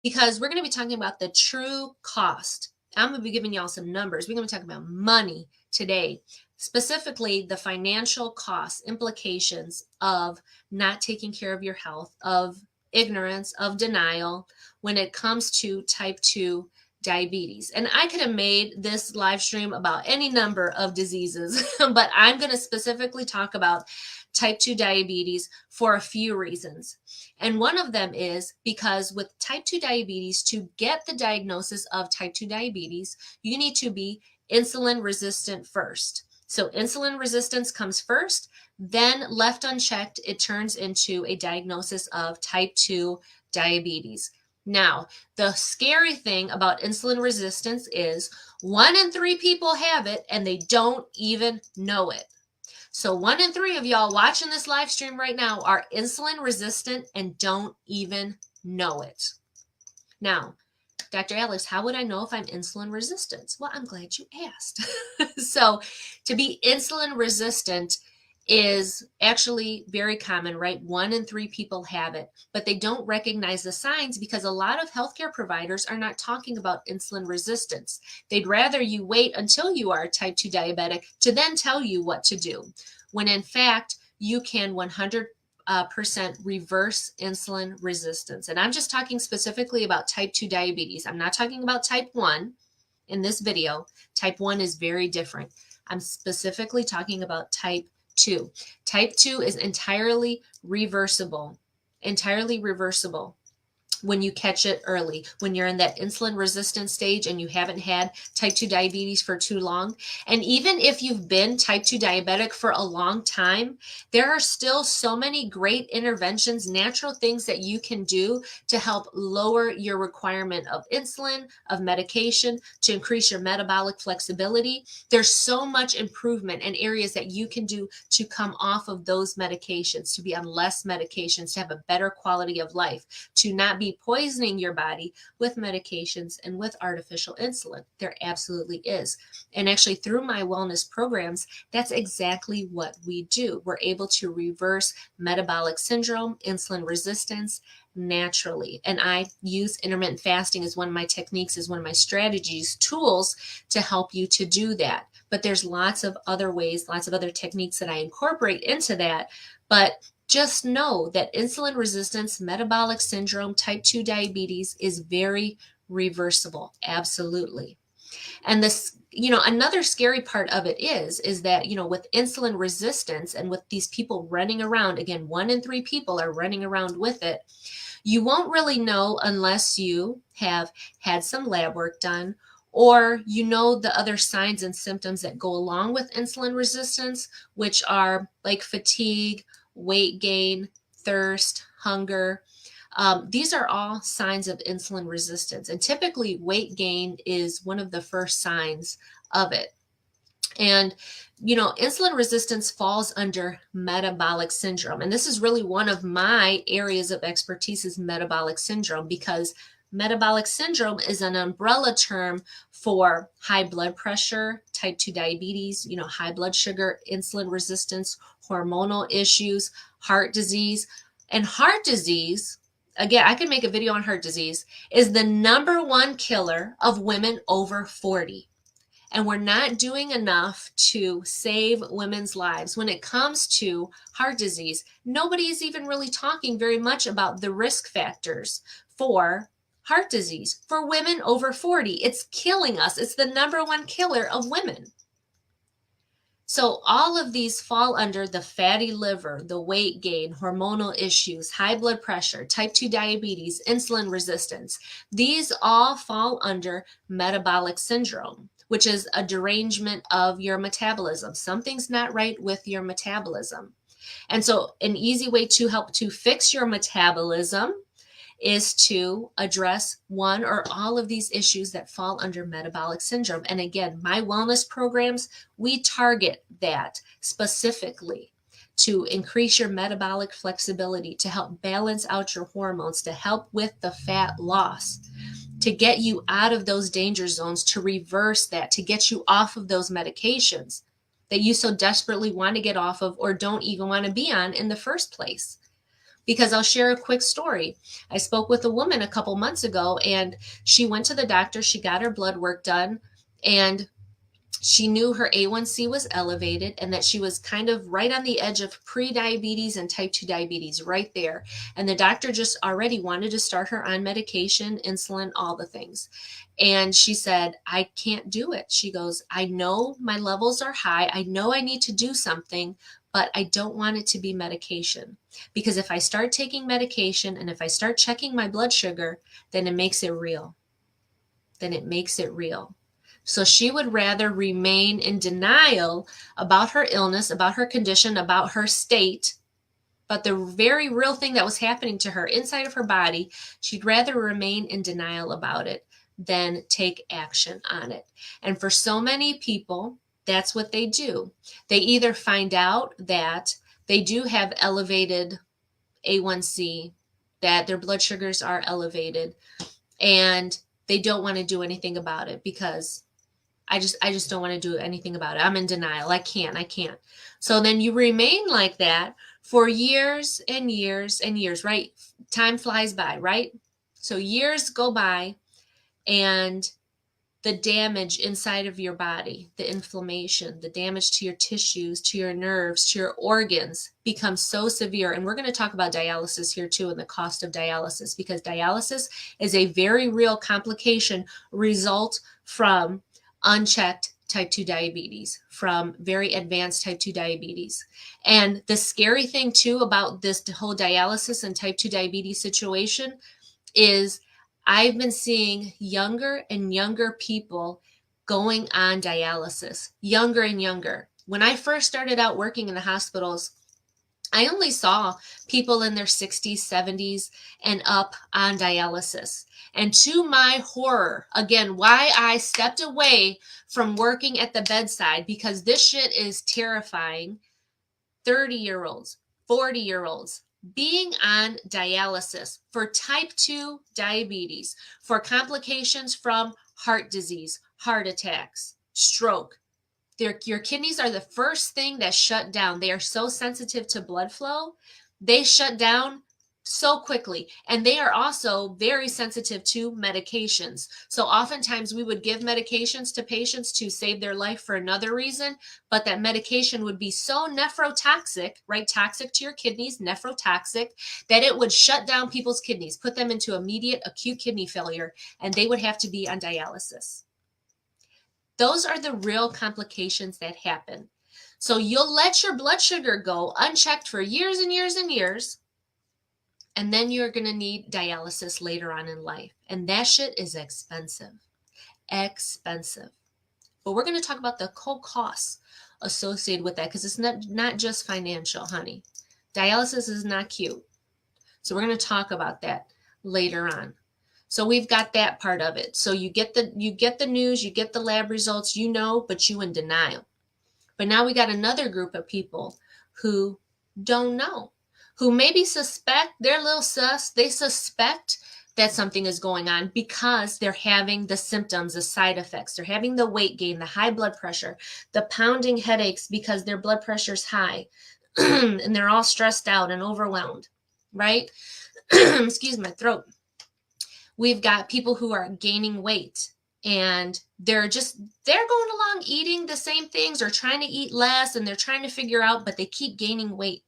because we're going to be talking about the true cost. I'm going to be giving y'all some numbers. We're going to be talking about money today, specifically the financial costs, implications of not taking care of your health, of ignorance, of denial when it comes to type 2 diabetes. And I could have made this live stream about any number of diseases, but I'm going to specifically talk about type 2 diabetes for a few reasons. And one of them is because with type 2 diabetes, to get the diagnosis of type 2 diabetes, you need to be insulin resistant first. So insulin resistance comes first, then left unchecked, it turns into a diagnosis of type 2 diabetes. Now, the scary thing about insulin resistance is 1 in 3 people have it and they don't even know it. So 1 in 3 of y'all watching this live stream right now are insulin resistant and don't even know it. Now, Dr. Alex, how would I know if I'm insulin resistant? Well, I'm glad you asked. So to be insulin resistant is actually very common, right? 1 in 3 people have it, but they don't recognize the signs because a lot of healthcare providers are not talking about insulin resistance. They'd rather you wait until you are type 2 diabetic to then tell you what to do, when in fact, you can 100% reverse insulin resistance. And I'm just talking specifically about type 2 diabetes. I'm not talking about type 1 in this video. Type 1 is very different. I'm specifically talking about type 2. Type 2 is entirely reversible when you catch it early, when you're in that insulin resistant stage and you haven't had type 2 diabetes for too long. And even if you've been type 2 diabetic for a long time, there are still so many great interventions, natural things that you can do to help lower your requirement of insulin, of medication, to increase your metabolic flexibility. There's so much improvement and areas that you can do to come off of those medications, to be on less medications, to have a better quality of life, to not be poisoning your body with medications and with artificial insulin. There absolutely is. And actually, through my wellness programs, that's exactly what we do. We're able to reverse metabolic syndrome, insulin resistance naturally. And I use intermittent fasting as one of my techniques, as one of my strategies, tools to help you to do that. But there's lots of other ways, lots of other techniques that I incorporate into that. But just know that insulin resistance, metabolic syndrome, type 2 diabetes is very reversible. Absolutely. And this, another scary part of it is that, with insulin resistance and with these people running around, again, 1 in 3 people are running around with it. You won't really know unless you have had some lab work done, or the other signs and symptoms that go along with insulin resistance, which are like fatigue, weight gain, thirst, hunger. These are all signs of insulin resistance. And typically weight gain is one of the first signs of it. And, insulin resistance falls under metabolic syndrome. And this is really one of my areas of expertise, is metabolic syndrome, because metabolic syndrome is an umbrella term for high blood pressure, type 2 diabetes, high blood sugar, insulin resistance, hormonal issues, heart disease. And heart disease, again, I could make a video on heart disease, is the number 1 killer of women over 40. And we're not doing enough to save women's lives. When it comes to heart disease, nobody is even really talking very much about the risk factors for heart disease for women over 40. It's killing us. It's the number 1 killer of women. So all of these fall under the fatty liver, the weight gain, hormonal issues, high blood pressure, type 2 diabetes, insulin resistance. These all fall under metabolic syndrome, which is a derangement of your metabolism. Something's not right with your metabolism. And so an easy way to help to fix your metabolism is to address one or all of these issues that fall under metabolic syndrome. And again, my wellness programs, we target that specifically to increase your metabolic flexibility, to help balance out your hormones, to help with the fat loss, to get you out of those danger zones, to reverse that, to get you off of those medications that you so desperately want to get off of or don't even want to be on in the first place. Because I'll share a quick story. I spoke with a woman a couple months ago, and she went to the doctor, she got her blood work done, and she knew her A1C was elevated and that she was kind of right on the edge of pre-diabetes and type 2 diabetes, right there. And the doctor just already wanted to start her on medication, insulin, all the things. And she said, I can't do it. She goes, I know my levels are high. I know I need to do something, but I don't want it to be medication. Because if I start taking medication and if I start checking my blood sugar, then it makes it real. So she would rather remain in denial about her illness, about her condition, about her state, but the very real thing that was happening to her inside of her body, she'd rather remain in denial about it than take action on it. And for so many people, that's what they do. They either find out that they do have elevated A1C, that their blood sugars are elevated, and they don't want to do anything about it because I just don't want to do anything about it. I'm in denial. I can't. So then you remain like that for years and years and years, right? Time flies by, right? So years go by, and the damage inside of your body, the inflammation, the damage to your tissues, to your nerves, to your organs becomes so severe. And we're going to talk about dialysis here too, and the cost of dialysis, because dialysis is a very real complication result from unchecked type 2 diabetes, from very advanced type 2 diabetes. And the scary thing too about this whole dialysis and type 2 diabetes situation is I've been seeing younger and younger people going on dialysis, younger and younger. When I first started out working in the hospitals, I only saw people in their 60s, 70s, and up on dialysis. And to my horror, again, why I stepped away from working at the bedside, because this shit is terrifying. 30-year-olds, 40-year-olds being on dialysis for type 2 diabetes, for complications from heart disease, heart attacks, stroke. Your kidneys are the first thing that shut down. They are so sensitive to blood flow. They shut down so quickly. And they are also very sensitive to medications. So oftentimes we would give medications to patients to save their life for another reason, but that medication would be so nephrotoxic, right? Toxic to your kidneys, nephrotoxic, that it would shut down people's kidneys, put them into immediate acute kidney failure, and they would have to be on dialysis. Those are the real complications that happen. So you'll let your blood sugar go unchecked for years and years and years, and then you're going to need dialysis later on in life. And that shit is expensive. But we're going to talk about the costs associated with that, because it's not just financial, honey. Dialysis is not cute. So we're going to talk about that later on. So we've got that part of it. So you get the news, you get the lab results, but you in denial. But now we got another group of people who don't know, who maybe suspect, they're a little sus, they suspect that something is going on because they're having the symptoms, the side effects. They're having the weight gain, the high blood pressure, the pounding headaches because their blood pressure's high and they're all stressed out and overwhelmed, right? Excuse my throat. We've got people who are gaining weight and they're going along eating the same things or trying to eat less, and they're trying to figure out, but they keep gaining weight.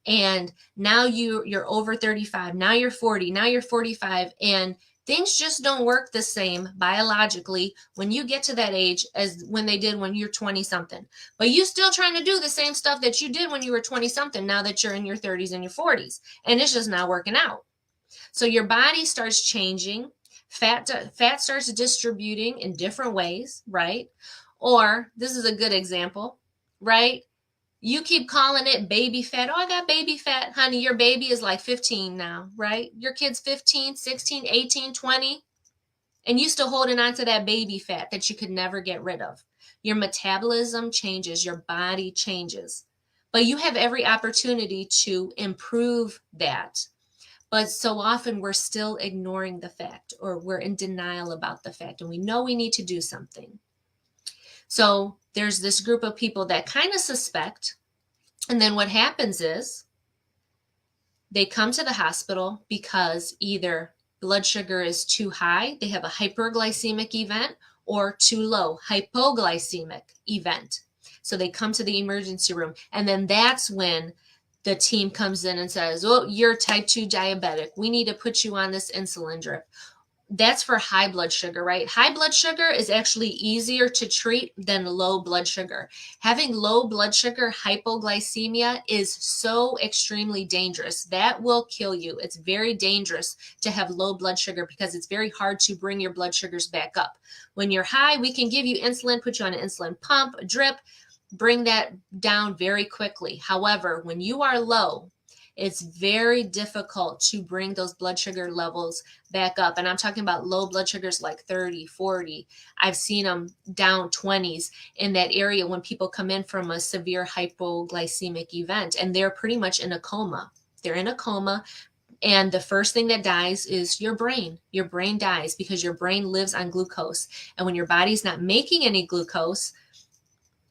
And now you're over 35, now you're 40, now you're 45, and things just don't work the same biologically when you get to that age as when they did when you're 20 something. But you still trying to do the same stuff that you did when you were 20 something now that you're in your 30s and your 40s, and it's just not working out. So your body starts changing, fat starts distributing in different ways, right? Or this is a good example, right? You keep calling it baby fat. Oh, I got baby fat. Honey, your baby is like 15 now, right? Your kid's 15, 16, 18, 20, and you still holding on to that baby fat that you could never get rid of. Your metabolism changes, your body changes, but you have every opportunity to improve that. But so often we're still ignoring the fact, or we're in denial about the fact, and we know we need to do something. So there's this group of people that kind of suspect, and then what happens is They come to the hospital because either blood sugar is too high, they have a hyperglycemic event, or too low, hypoglycemic event. So they come to the emergency room, and then that's when the team comes in and says, "Oh, you're type 2 diabetic. We need to put you on this insulin drip." That's for high blood sugar, right? High blood sugar is actually easier to treat than low blood sugar. Having low blood sugar, hypoglycemia, is so extremely dangerous. That will kill you. It's very dangerous to have low blood sugar because it's very hard to bring your blood sugars back up. When you're high, we can give you insulin, put you on an insulin pump, a drip, bring that down very quickly. However, when you are low, it's very difficult to bring those blood sugar levels back up. And I'm talking about low blood sugars like 30, 40. I've seen them down 20s in that area when people come in from a severe hypoglycemic event, and they're pretty much in a coma. They're in a coma. And the first thing that dies is your brain. Your brain dies because your brain lives on glucose. And when your body's not making any glucose,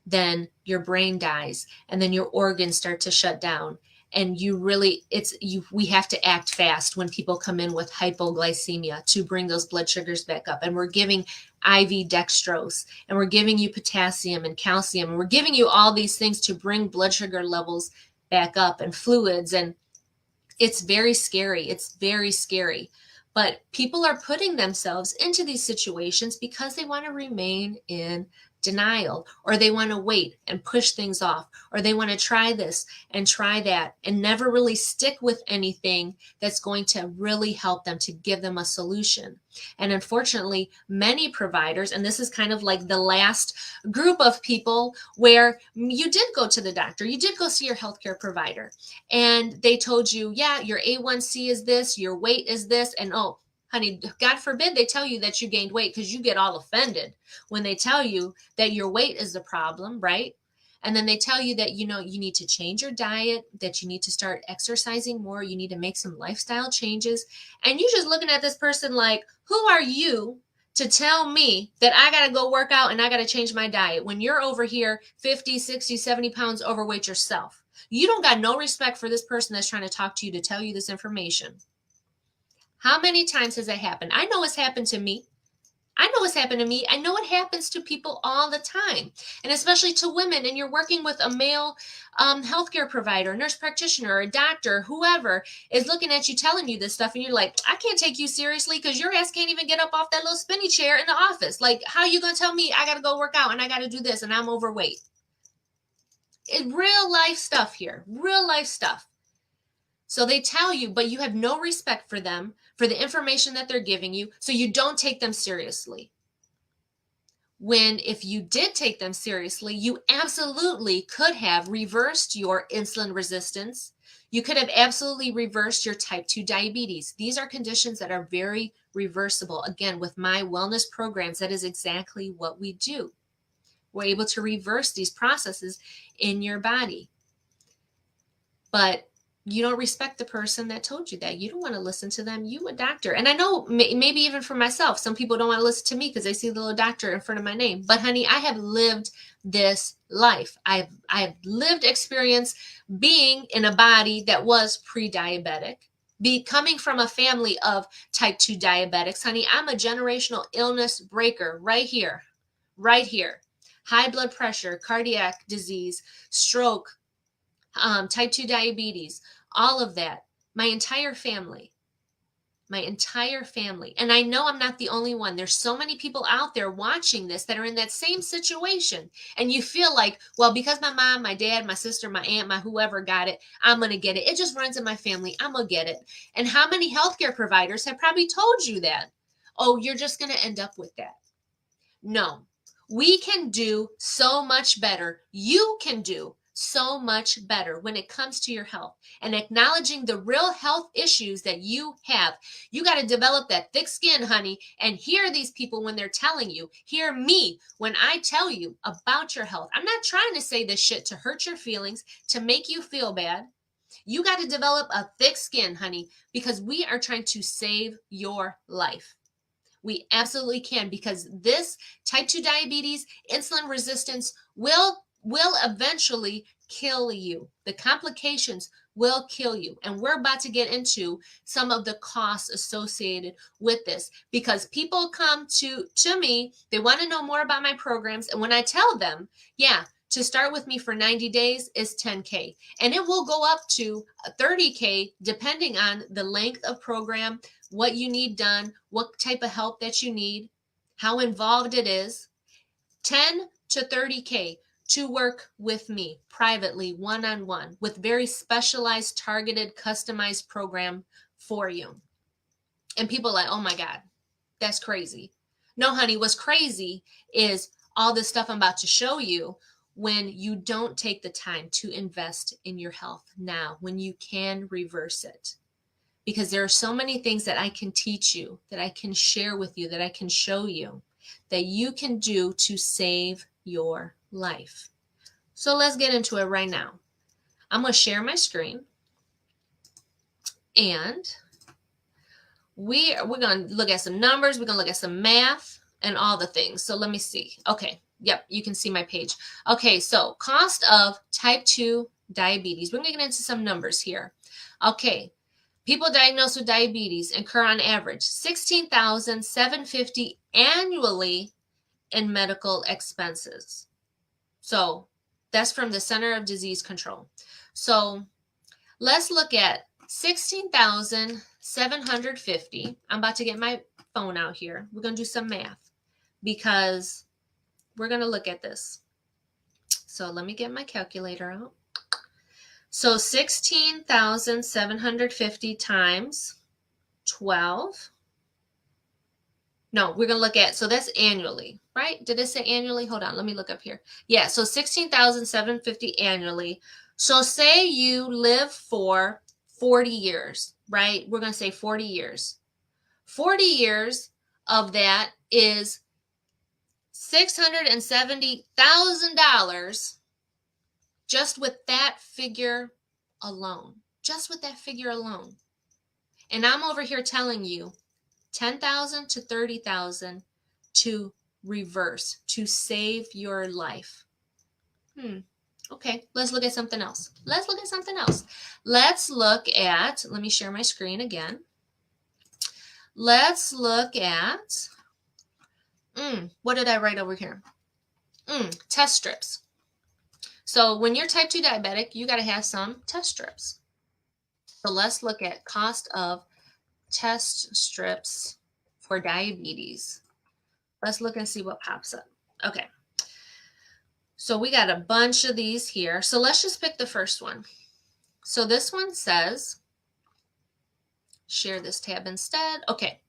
then your brain dies, and then your organs start to shut down. And we have to act fast when people come in with hypoglycemia to bring those blood sugars back up. And we're giving IV dextrose, and we're giving you potassium and calcium, and we're giving you all these things to bring blood sugar levels back up, and fluids. And it's very scary. It's very scary. But people are putting themselves into these situations because they want to remain in denial, or they want to wait and push things off, or they want to try this and try that and never really stick with anything that's going to really help them, to give them a solution. And unfortunately, many providers, and this is kind of like the last group of people where you did go to the doctor, you did go see your healthcare provider, and they told you, yeah, your A1C is this, your weight is this, and oh, honey, God forbid they tell you that you gained weight, because you get all offended when they tell you that your weight is the problem, right? And then they tell you that, you need to change your diet, that you need to start exercising more, you need to make some lifestyle changes. And you're just looking at this person like, who are you to tell me that I got to go work out and I got to change my diet when you're over here 50, 60, 70 pounds overweight yourself? You don't got no respect for this person that's trying to talk to you, to tell you this information. How many times has that happened? I know it's happened to me. I know it happens to people all the time, and especially to women. And you're working with a male healthcare provider, nurse practitioner, or a doctor, whoever is looking at you, telling you this stuff, and you're like, I can't take you seriously because your ass can't even get up off that little spinny chair in the office. Like, how are you going to tell me I got to go work out and I got to do this and I'm overweight? It's real life stuff here, real life stuff. So they tell you, but you have no respect for them, for the information that they're giving you, so you don't take them seriously. When if you did take them seriously, you absolutely could have reversed your insulin resistance. You could have absolutely reversed your type 2 diabetes. These are conditions that are very reversible. Again, with my wellness programs, that is exactly what we do. We're able to reverse these processes in your body. But you don't respect the person that told you that. You don't want to listen to them. You a doctor. And I know maybe even for myself, some people don't want to listen to me because they see the little doctor in front of my name. But honey, I have lived this life. I have lived experience being in a body that was pre-diabetic, coming from a family of type 2 diabetics. Honey, I'm a generational illness breaker right here, right here. High blood pressure, cardiac disease, stroke, type 2 diabetes, all of that. My entire family. And I know I'm not the only one. There's so many people out there watching this that are in that same situation. And you feel like, well, because my mom, my dad, my sister, my aunt, my whoever got it, I'm going to get it. It just runs in my family. I'm going to get it. And how many healthcare providers have probably told you that? Oh, you're just going to end up with that. No, we can do so much better. You can do so much better when it comes to your health and acknowledging the real health issues that you have. You got to develop that thick skin, honey, and hear these people when they're telling you. Hear me when I tell you about your health. I'm not trying to say this shit to hurt your feelings, to make you feel bad. You got to develop a thick skin, honey, because we are trying to save your life. We absolutely can, because this type 2 diabetes, insulin resistance will eventually kill you. The complications will kill you. And we're about to get into some of the costs associated with this, because people come to me, they want to know more about my programs. And when I tell them, yeah, to start with me for 90 days is $10K, and it will go up to $30K depending on the length of program, what you need done, what type of help that you need, how involved it is. 10 to 30K to work with me privately, one-on-one, with very specialized, targeted, customized program for you. And people are like, oh my God, that's crazy. No, honey, what's crazy is all this stuff I'm about to show you when you don't take the time to invest in your health now, when you can reverse it. Because there are so many things that I can teach you, that I can share with you, that I can show you, that you can do to save your life. So let's get into it right now. I'm going to share my screen, and we're going to look at some numbers. We're going to look at some math and all the things. So let me see. Okay. Yep. You can see my page. Okay. So cost of type 2 diabetes. We're going to get into some numbers here. Okay. People diagnosed with diabetes incur on average $16,750 annually in medical expenses. So that's from the Center of Disease Control. So let's look at $16,750. I'm about to get my phone out here. We're going to do some math because we're going to look at this. So let me get my calculator out. So 16,750 times 12. No, we're going to look at, so that's annually, right? Did it say annually? Hold on, let me look up here. Yeah, so 16,750 annually. So say you live for 40 years, right? We're going to say 40 years. 40 years of that is $670,000 just with that figure alone. Just with that figure alone. And I'm over here telling you 10,000 to 30,000 to reverse, to save your life. Okay, let's look at something else. Let's look at, let me share my screen again. Let's look at, what did I write over here? Test strips. So when you're type 2 diabetic, you got to have some test strips. So let's look at cost of test strips for diabetes. Let's look and see what pops up. Okay. So we got a bunch of these here. So let's just pick the first one. So this one says, share this tab instead. Okay.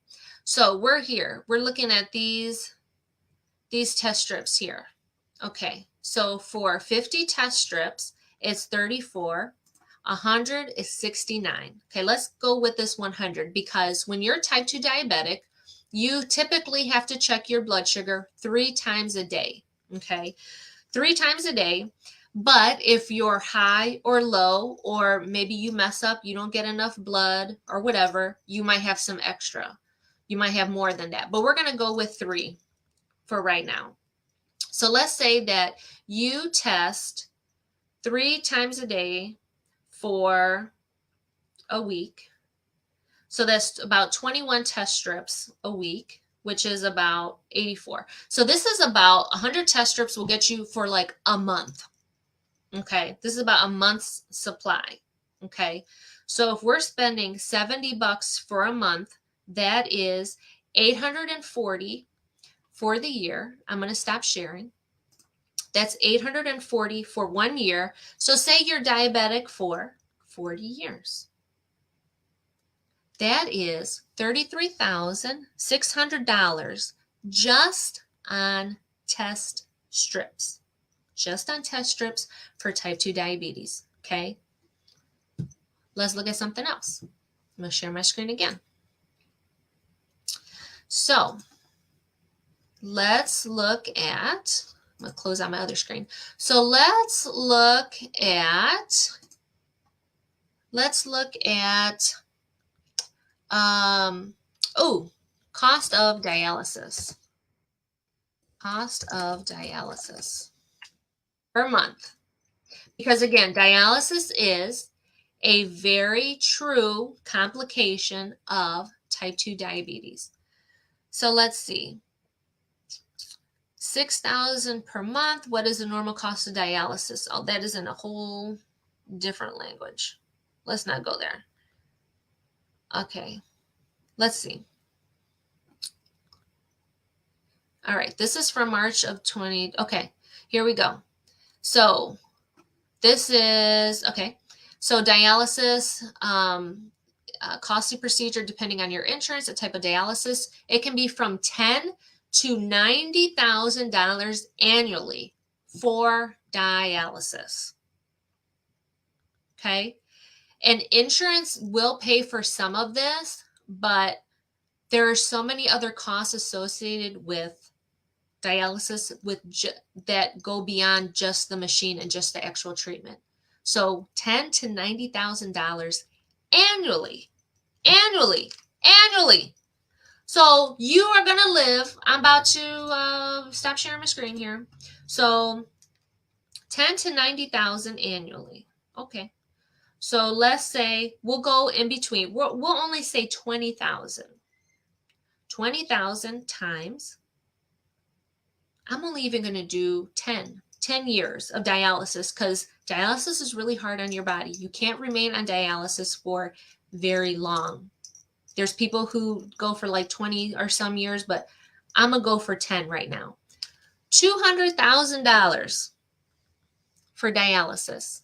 So we're here. We're looking at these test strips here. Okay. So for 50 test strips, it's 34. 100 is 69. Okay, let's go with this 100 because when you're type 2 diabetic, you typically have to check your blood sugar 3 times a day. Okay, 3 times a day. But if you're high or low, or maybe you mess up, you don't get enough blood or whatever, you might have some extra. You might have more than that. But we're going to go with 3 for right now. So let's say that you test 3 times a day for a week. So that's about 21 test strips a week, which is about 84. So this is about 100 test strips will get you for like a month. Okay, this is about a month's supply. Okay, so if we're spending $70 for a month, that is $840 for the year. I'm going to stop sharing. That's $840 for 1 year. So say you're diabetic for 40 years. That is $33,600 just on test strips. Just on test strips for type 2 diabetes. Okay. Let's look at something else. I'm going to share my screen again. So let's look at, I'm going to close out my other screen. So let's look at cost of dialysis. Cost of dialysis per month. Because again, dialysis is a very true complication of type 2 diabetes. So let's see. 6,000 per month. What is the normal cost of dialysis? Oh, that is in a whole different language. Let's not go there. Okay. Let's see. All right. This is from March of 20. Okay. Here we go. So this is, okay. So dialysis, costly procedure depending on your insurance, the type of dialysis. It can be from $10,000 to $90,000 annually for dialysis. Okay. And insurance will pay for some of this, but there are so many other costs associated with dialysis that go beyond just the machine and just the actual treatment. So $10,000 to $90,000 annually. So you are going to live, I'm about to stop sharing my screen here. So 10 to 90,000 annually. Okay. So let's say we'll go in between. We'll only say 20,000. 20,000 times, I'm only even going to do 10 years of dialysis, because dialysis is really hard on your body. You can't remain on dialysis for very long. There's people who go for like 20 or some years, but I'm going to go for 10 right now. $200,000 for dialysis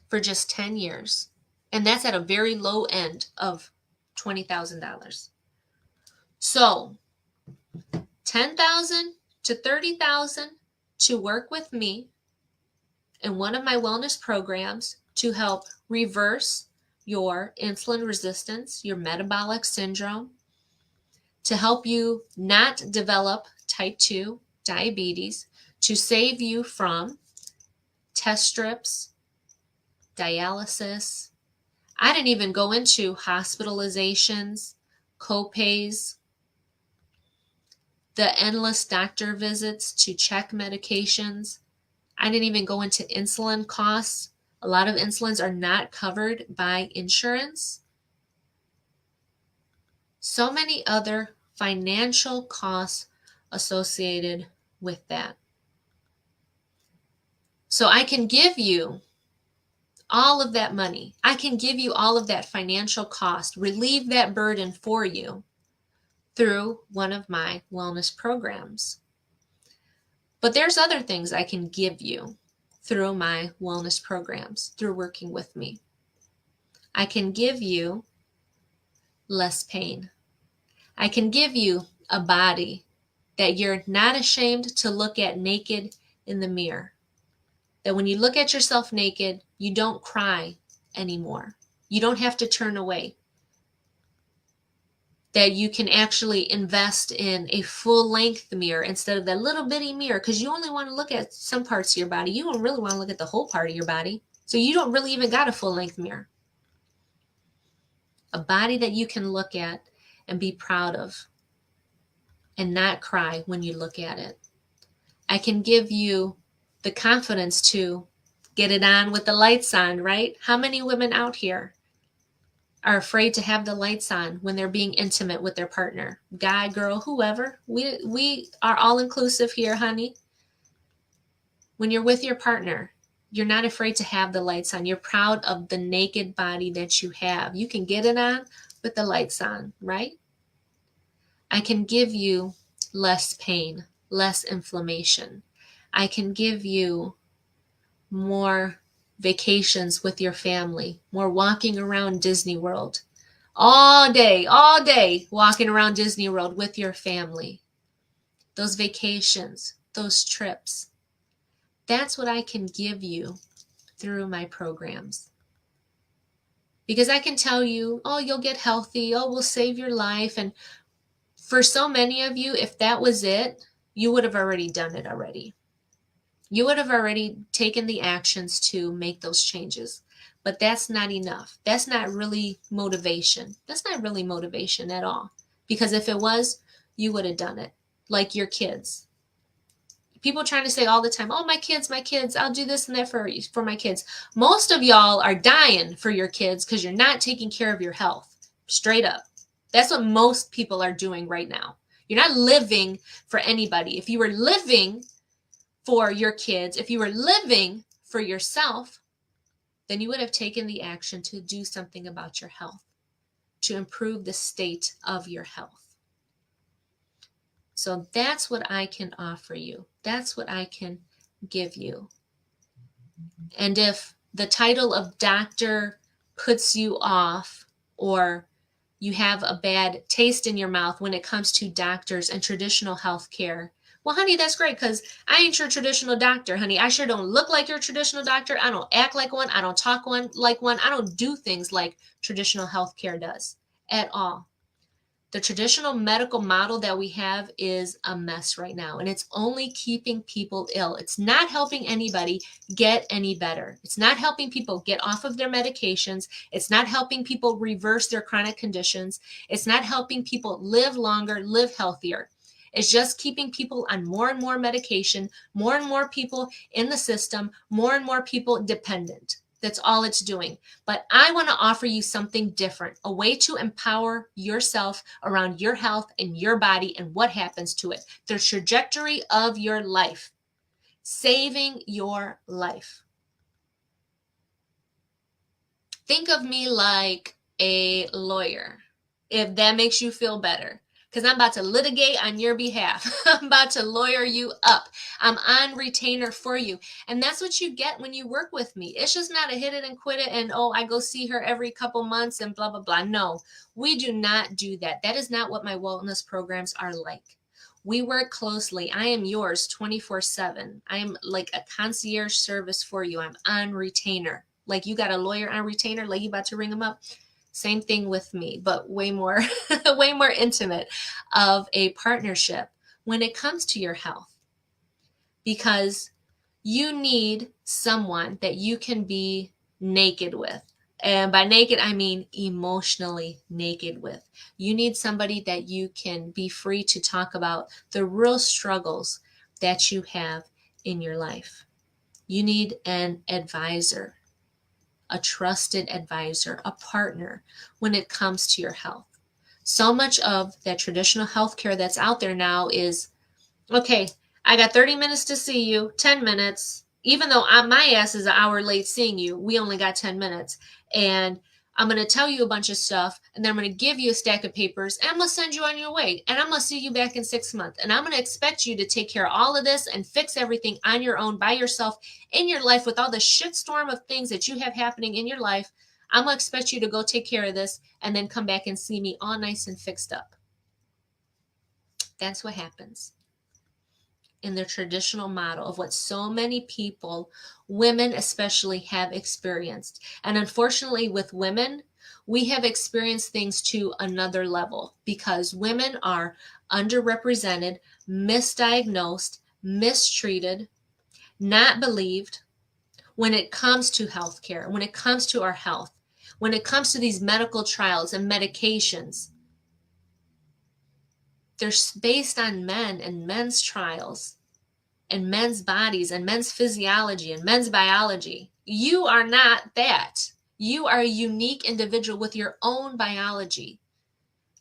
for just 10 years. And that's at a very low end of $20,000. So 10,000 to 30,000 to work with me in one of my wellness programs to help reverse your insulin resistance, your metabolic syndrome, to help you not develop type 2 diabetes, to save you from test strips, dialysis. I didn't even go into hospitalizations, co-pays, the endless doctor visits to check medications. I didn't even go into insulin costs. A lot of insulins are not covered by insurance. So many other financial costs associated with that. So I can give you all of that money. I can give you all of that financial cost, relieve that burden for you through one of my wellness programs. But there's other things I can give you through my wellness programs, through working with me. I can give you less pain. I can give you a body that you're not ashamed to look at naked in the mirror. That when you look at yourself naked, you don't cry anymore. You don't have to turn away. That you can actually invest in a full-length mirror instead of that little bitty mirror, because you only want to look at some parts of your body. You don't really want to look at the whole part of your body. So you don't really even got a full-length mirror. A body that you can look at and be proud of and not cry when you look at it. I can give you the confidence to get it on with the lights on, right? How many women out here are afraid to have the lights on when they're being intimate with their partner? Guy, girl, whoever. We are all inclusive here, honey. When you're with your partner, you're not afraid to have the lights on. You're proud of the naked body that you have. You can get it on with the lights on, right? I can give you less pain, less inflammation. I can give you more vacations with your family, more walking around Disney World, all day walking around Disney World with your family. Those vacations, those trips. That's what I can give you through my programs. Because I can tell you, oh, you'll get healthy, oh, we'll save your life. And for so many of you, if that was it, you would have already done it already. You would have already taken the actions to make those changes. But that's not enough. That's not really motivation. That's not really motivation at all. Because if it was, you would have done it. Like your kids. People trying to say all the time, oh, my kids, I'll do this and that for my kids. Most of y'all are dying for your kids because you're not taking care of your health. Straight up. That's what most people are doing right now. You're not living for anybody. If you were living for your kids, if you were living for yourself, then you would have taken the action to do something about your health, to improve the state of your health. So that's what I can offer you. That's what I can give you. And if the title of doctor puts you off, or you have a bad taste in your mouth when it comes to doctors and traditional health care, well, honey, that's great, because I ain't your traditional doctor, honey. I sure don't look like your traditional doctor. I don't act like one. I don't talk like one. I don't do things like traditional health care does at all. The traditional medical model that we have is a mess right now, and it's only keeping people ill. It's not helping anybody get any better. It's not helping people get off of their medications. It's not helping people reverse their chronic conditions. It's not helping people live longer, live healthier. It's just keeping people on more and more medication, more and more people in the system, more and more people dependent. That's all it's doing. But I want to offer you something different, a way to empower yourself around your health and your body and what happens to it, the trajectory of your life, saving your life. Think of me like a lawyer, if that makes you feel better. Because I'm about to litigate on your behalf. I'm about to lawyer you up. I'm on retainer for you. And that's what you get when you work with me. It's just not a hit it and quit it and, oh, I go see her every couple months and blah, blah, blah. No, we do not do that. That is not what my wellness programs are like. We work closely. I am yours 24/7. I am like a concierge service for you. I'm on retainer. Like you got a lawyer on retainer, like you about to ring them up. Same thing with me, but way more, way more intimate of a partnership when it comes to your health, because you need someone that you can be naked with. And by naked, I mean emotionally naked with. You need somebody that you can be free to talk about the real struggles that you have in your life. You need an advisor, a trusted advisor, a partner when it comes to your health. So much of that traditional healthcare that's out there now is, okay, I got 30 minutes to see you, 10 minutes. Even though my ass is an hour late seeing you, we only got 10 minutes. And I'm going to tell you a bunch of stuff, and then I'm going to give you a stack of papers, and I'm going to send you on your way. And I'm going to see you back in 6 months. And I'm going to expect you to take care of all of this and fix everything on your own, by yourself, in your life, with all the shitstorm of things that you have happening in your life. I'm going to expect you to go take care of this and then come back and see me all nice and fixed up. That's what happens in the traditional model of what so many people, women especially, have experienced. And unfortunately, with women, we have experienced things to another level because women are underrepresented, misdiagnosed, mistreated, not believed when it comes to healthcare, when it comes to our health, when it comes to these medical trials and medications. They're based on men and men's trials and men's bodies and men's physiology and men's biology. You are not that. You are a unique individual with your own biology.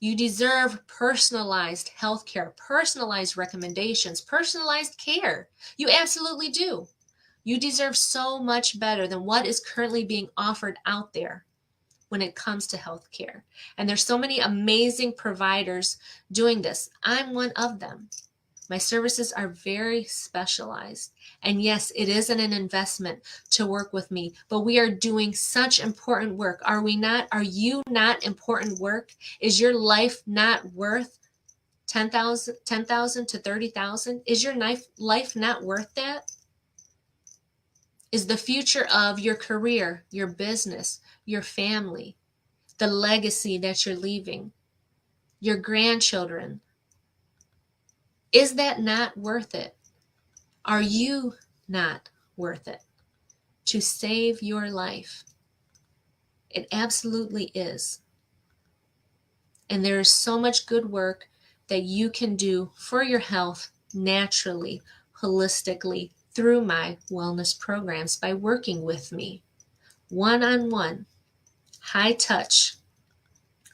You deserve personalized healthcare, personalized recommendations, personalized care. You absolutely do. You deserve so much better than what is currently being offered out there when it comes to healthcare. And there's so many amazing providers doing this. I'm one of them. My services are very specialized. And yes, it isn't an investment to work with me, but we are doing such important work. Are we not? Are you not important work? Is your life not worth 10,000 to 30,000? Is your life not worth that? Is the future of your career, your business, your family, the legacy that you're leaving, your grandchildren, is that not worth it? Are you not worth it to save your life? It absolutely is. And there is so much good work that you can do for your health naturally, holistically through my wellness programs by working with me one-on-one, high touch,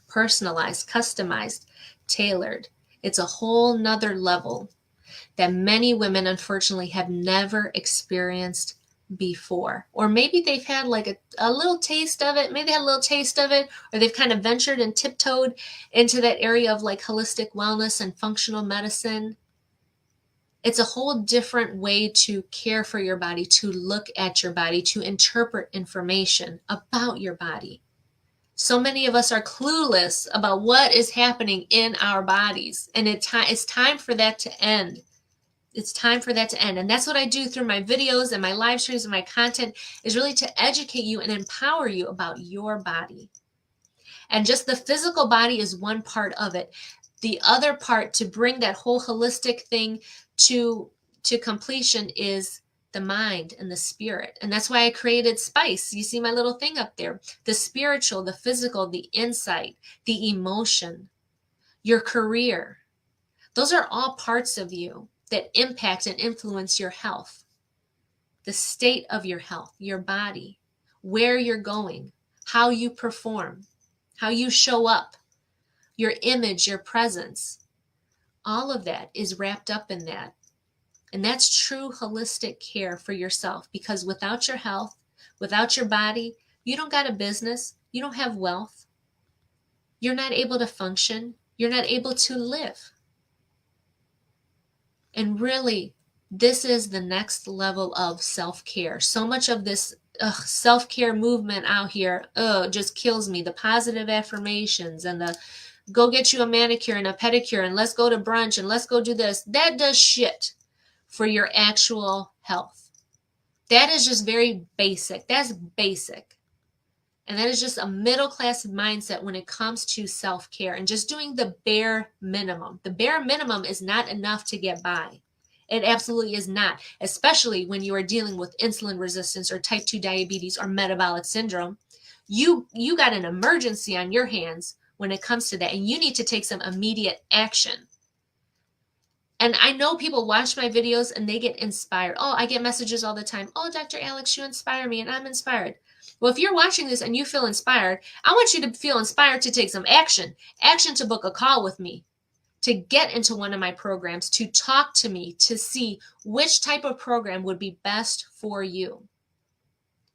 personalized, customized, tailored. It's a whole nother level that many women unfortunately have never experienced before. Or maybe they've had like a little taste of it, maybe they had a little taste of it, or they've kind of ventured and tiptoed into that area of like holistic wellness and functional medicine. It's a whole different way to care for your body, to look at your body, to interpret information about your body. So many of us are clueless about what is happening in our bodies, and it's time for that to end. It's time for that to end. And that's what I do through my videos and my live streams and my content, is really to educate you and empower you about your body. And just the physical body is one part of it. The other part, to bring that whole holistic thing to completion, is the mind and the spirit. And that's why I created Spice. You see my little thing up there. The spiritual, the physical, the insight, the emotion, your career. Those are all parts of you that impact and influence your health, the state of your health, your body, where you're going, how you perform, how you show up, your image, your presence. All of that is wrapped up in that. And that's true holistic care for yourself, because without your health, without your body, you don't got a business, you don't have wealth, you're not able to function, you're not able to live. And really, this is the next level of self-care. So much of this self-care movement out here just kills me. The positive affirmations and the go get you a manicure and a pedicure and let's go to brunch and let's go do this. That does shit for your actual health. That is just very basic. That's basic. And that is just a middle-class mindset when it comes to self-care and just doing the bare minimum. The bare minimum is not enough to get by. It absolutely is not, especially when you are dealing with insulin resistance or type 2 diabetes or metabolic syndrome. You got an emergency on your hands when it comes to that, and you need to take some immediate action. And I know people watch my videos and they get inspired. Oh, I get messages all the time. Oh, Dr. Alex, you inspire me, and I'm inspired. Well, if you're watching this and you feel inspired, I want you to feel inspired to take some action. Action to book a call with me, to get into one of my programs, to talk to me, to see which type of program would be best for you.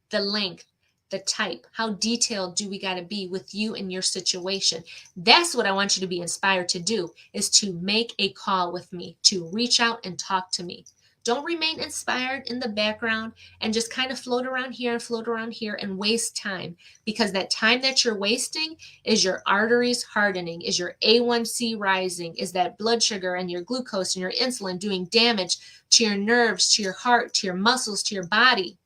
The length, the type, how detailed do we got to be with you and your situation? That's what I want you to be inspired to do, is to make a call with me, to reach out and talk to me. Don't remain inspired in the background and just kind of float around here and float around here and waste time, because that time that you're wasting is your arteries hardening, is your A1C rising, is that blood sugar and your glucose and your insulin doing damage to your nerves, to your heart, to your muscles, to your body,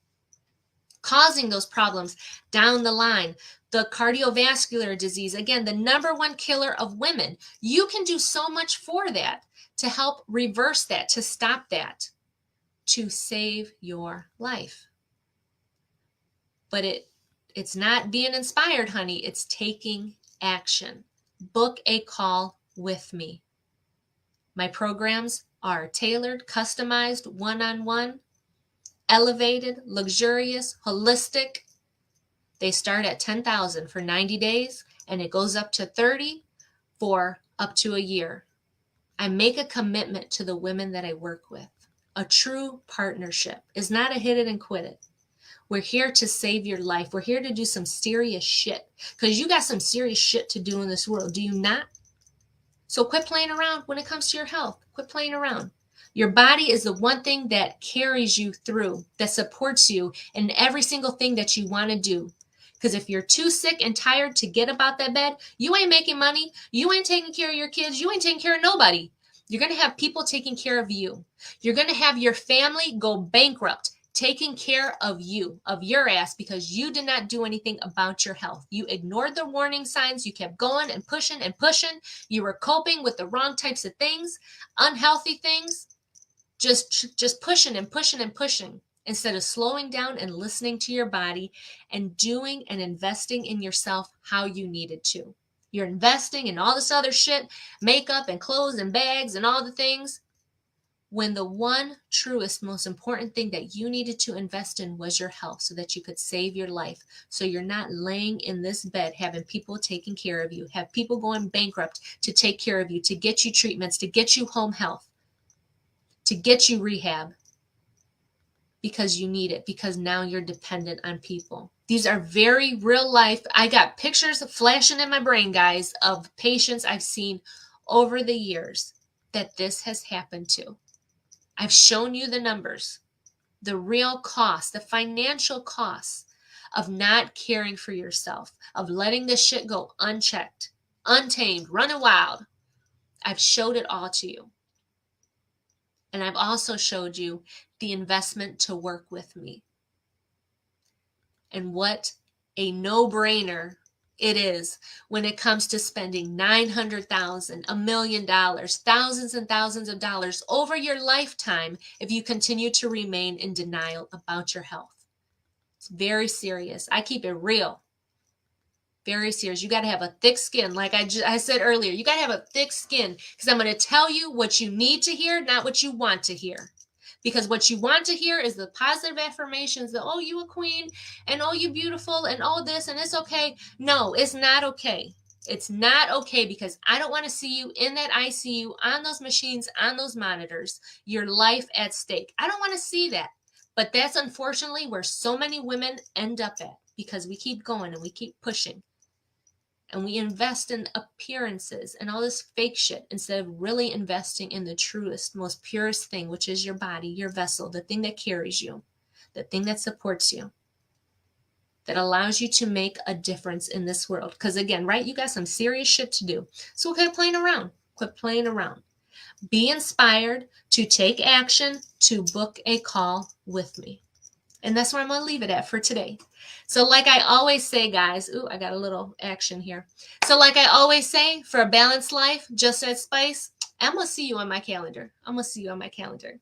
causing those problems down the line. The cardiovascular disease, again, the number one killer of women. You can do so much for that, to help reverse that, to stop that, to save your life. But it's not being inspired, honey. It's taking action. Book a call with me. My programs are tailored, customized, one-on-one, elevated, luxurious, holistic. They start at $10,000 for 90 days, and it goes up to $30,000 for up to a year. I make a commitment to the women that I work with. A true partnership is not a hit it and quit it. We're here to save your life. We're here to do some serious shit, because you got some serious shit to do in this world. Do you not? So quit playing around when it comes to your health. Quit playing around. Your body is the one thing that carries you through, that supports you in every single thing that you want to do. Because if you're too sick and tired to get about that bed, you ain't making money. You ain't taking care of your kids. You ain't taking care of nobody. You're going to have people taking care of you. You're going to have your family go bankrupt taking care of you, of your ass, because you did not do anything about your health. You ignored the warning signs. You kept going and pushing and pushing. You were coping with the wrong types of things, unhealthy things, just pushing and pushing and pushing, instead of slowing down and listening to your body and doing and investing in yourself how you needed to. You're investing in all this other shit, makeup and clothes and bags and all the things. when the one truest, most important thing that you needed to invest in was your health so that you could save your life. So you're not laying in this bed having people taking care of you, have people going bankrupt to take care of you, to get you treatments, to get you home health, to get you rehab because you need it, because now you're dependent on people. These are very real life. I got pictures flashing in my brain, guys, of patients I've seen over the years that this has happened to. I've shown you the numbers, the real cost, the financial costs of not caring for yourself, of letting this shit go unchecked, untamed, running wild. I've showed it all to you. And I've also showed you the investment to work with me. And what a no-brainer it is when it comes to spending $900,000, $1 million, thousands and thousands of dollars over your lifetime if you continue to remain in denial about your health. It's very serious. I keep it real. Very serious. You got to have a thick skin. Like I said earlier, you got to have a thick skin because I'm going to tell you what you need to hear, not what you want to hear. Because what you want to hear is the positive affirmations that, oh, you a queen, and oh, you beautiful, and oh, this, and it's okay. No, it's not okay. It's not okay because I don't want to see you in that ICU, on those machines, on those monitors, your life at stake. I don't want to see that. But that's unfortunately where so many women end up at because we keep going and we keep pushing. And we invest in appearances and all this fake shit instead of really investing in the truest, most purest thing, which is your body, your vessel, the thing that carries you, the thing that supports you, that allows you to make a difference in this world. Because again, right, you got some serious shit to do. So quit playing around. Quit playing around. Be inspired to take action, to book a call with me. And that's where I'm going to leave it at for today. So like I always say, guys, ooh, I got a little action here. So like I always say, for a balanced life, just add spice, I'm going to see you on my calendar. I'm going to see you on my calendar.